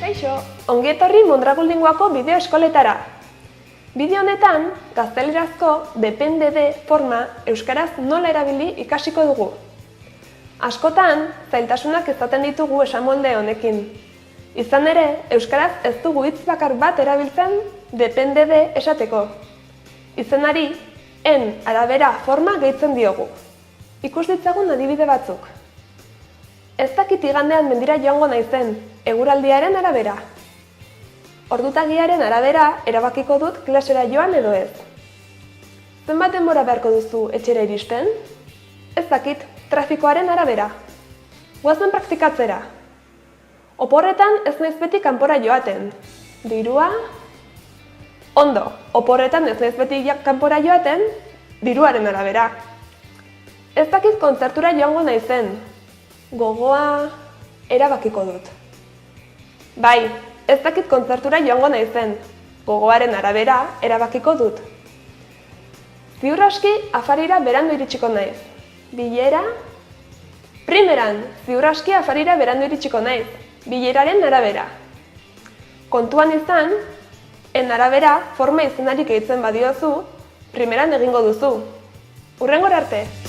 Kaixo, ongi etorri Mondragoldingoako bideo eskoletara. Bideo honetan, gaztelerazko depende de forma euskaraz nola erabili ikasiko dugu. Askotan, zailtasunak izaten ditugu esamolde honekin. Izan ere, euskaraz ez dugu hitz bakar bat erabiltzen depende de esateko. Izenari, en arabera forma gehitzen diogu. Ikus ditzagun adibide batzuk. Ez dakit igandean mendira joango naizen, eguraldiaren arabera. Ordutagiaren arabera erabakiko dut klasera joan edo ez. Zenbat denbora beharko duzu etxera iristen? Ez dakit, trafikoaren arabera. Goazen praktikatzera. Oporretan ez naiz beti kanpora joaten. Dirua? Ondo, oporretan ez naiz beti kanpora joaten, diruaren arabera. Ez dakit kontzertura joango naizen. Gogoa erabakiko dut. Bai, ez dakit kontzertura joango naizen. Gogoaren arabera erabakiko dut. Ziur aski afarira berandu iritsiko naiz. Bilera? Primeran, ziur aski afarira berandu iritsiko naiz. Bileraren arabera. Kontuan izan, en arabera forma izenarik gehitzen badiozu, primeran egingo duzu. Hurrengora arte!